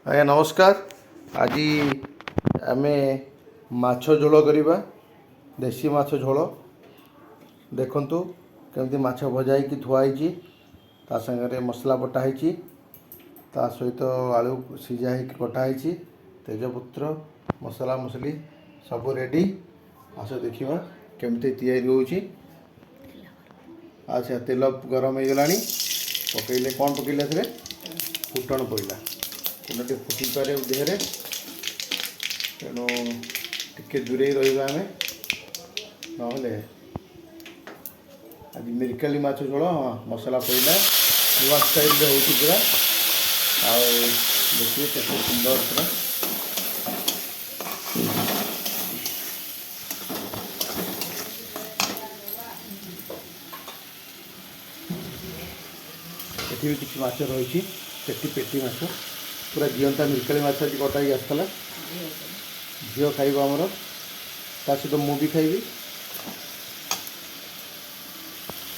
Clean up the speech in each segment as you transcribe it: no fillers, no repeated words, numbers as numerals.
आज्ञा नमस्कार। आज आम माछ झोल करवा देसी माछ झोल देखु केमती माछ भजा ही थुआई ता संगे मसला बटाई ता सहित आलू सीझा ही कटाई तेजपत्र मसला मसली सब रेडी। आस देखा केमती तैयारी होची। अच्छा तेल गरम हो गला पकईले कौन पकईले थे फुटण पड़ा फुटटे फुटी पारे देहरे तेणु टिके दूरे रहा आम ना आज मिरकाली माछ झोल मसला पड़ा नुआ स्टाइल हो पूरा आउ देखिए केते सुंदर पूरा ये भी किसी माछ रही पेटी माछ पूरा जीवंता मिरकाली माछ आज कटाई आसला झील खाइब आमर ता सहित मु भी खाइबी।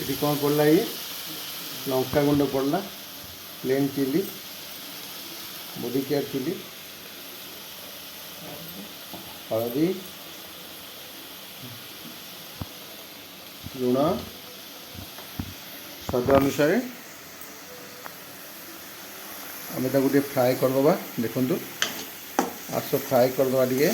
ये कौन पड़ा ये लंका गुंड पड़ा plain chilli body care chilli हलदी लुण स्वाद अनुसार आम गोटे फ्राए करदे देखु आस फ्राए करदे ये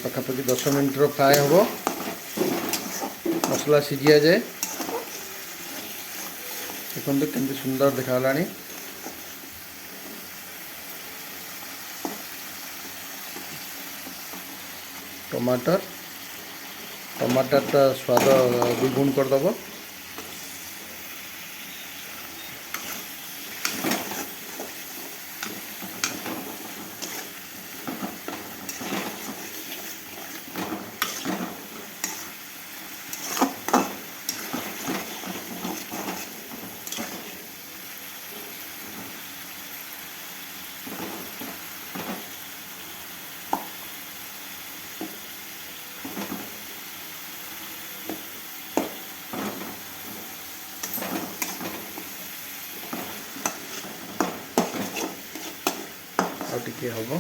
पखापाखि 10 मिनट फ्राए हम मसला सीझिया जाए देखो केमती सुंदर देखा टमाटर स्वाद द्विगुण करदब। टिके हम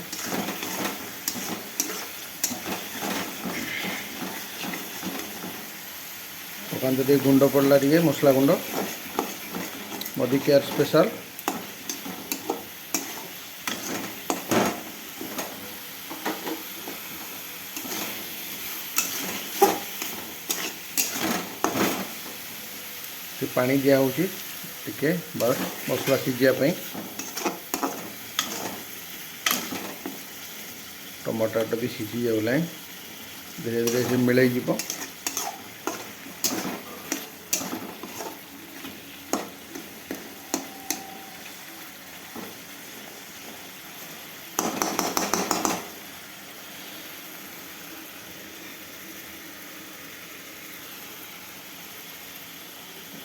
पकाते गुंड पड़ा टे मसला गुंड बॉडी केयर स्पेशल पानी दिया होची टिके बस मसला सीझापी टमाटर भी सीझी जाऊला धीरे धीरे से मिल जीव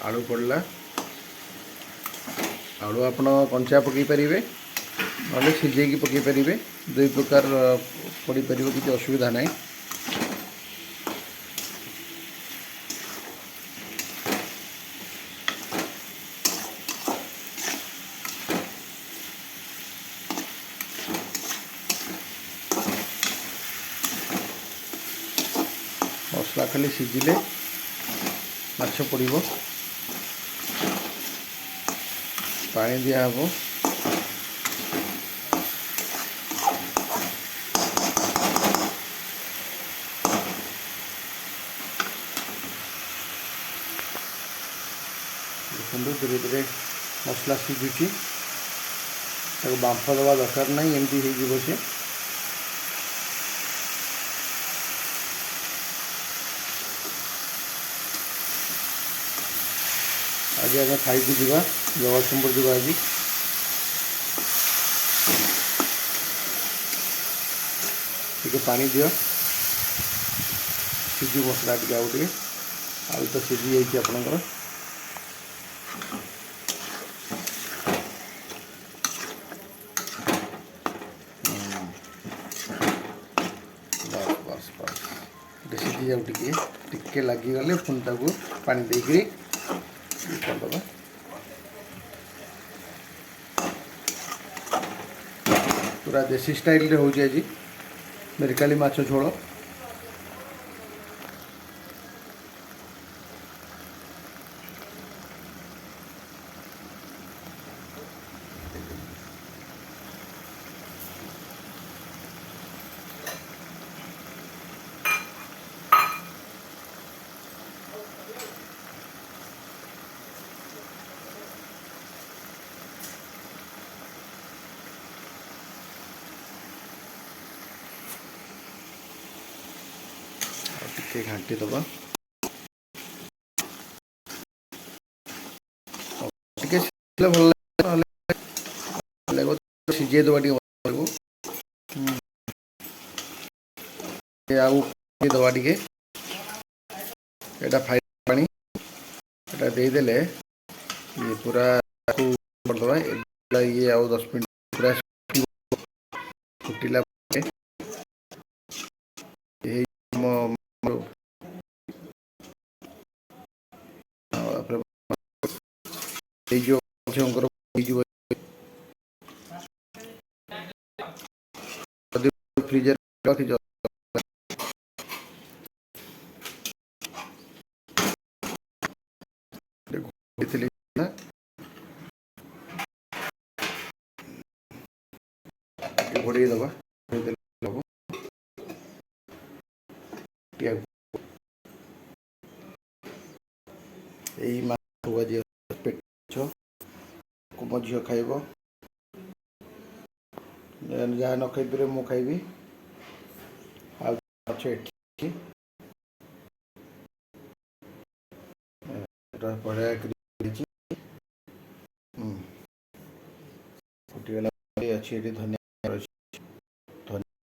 आलू पड़ला आलू आपण कंचा पकई पारे ना सीझे पकई पारे दुई प्रकार पड़ पार किसी असुविधा ना। मसला खाली सीझिले माछ पड़ो पानी दिया हम देखो धीरे धीरे मसला सीझुची बांफ दवा दरकार ना एमती हो सी आज आगे खाई जा जगतसिंहपुर जा आज टे पानी दियो सीझी मसला टे आउ टे आलू तो सीझी जाइए आपणकर बस बस बस सीझी जाऊ टे ଟିକେ ଲାଗିगଲେ पुणी ताकू पानी देकरी करदबा। पूरा देसी स्टाइल रे होची आज मिरकाली माछ झोल। ଟିକେ ଘାଣ୍ଟି दबा ଟିକେ ସିଝିଲେ ଭଲ ଲାଗିବ ସିଝେଇ दबा ଟିକେ ଆଉ दबा ଟିକେ एटा फाइल पानी एटा देदेले ये पूरा करदबा ये आउ 10 मिनट पूरा फुटिला फ्रीजर रखी घोड़े दबा यही पेट को मो झील खाइब जहाँ न खाई पारे मु खाइबी फुटीगला अच्छी धनिया धनिया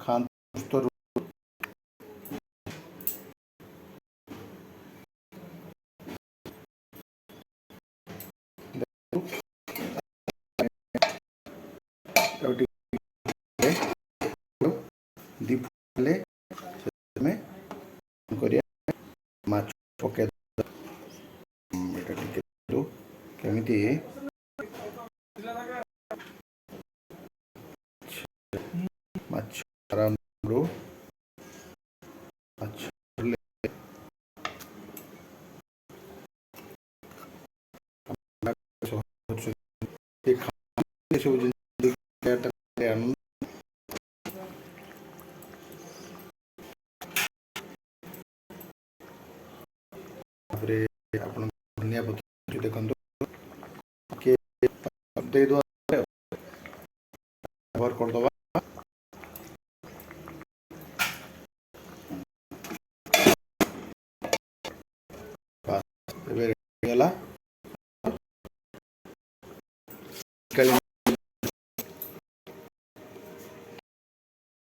खान दीपले में माछ पके केमिति माछ आराम माछ धनिया पत्र देखो दे दो कवर कर दबा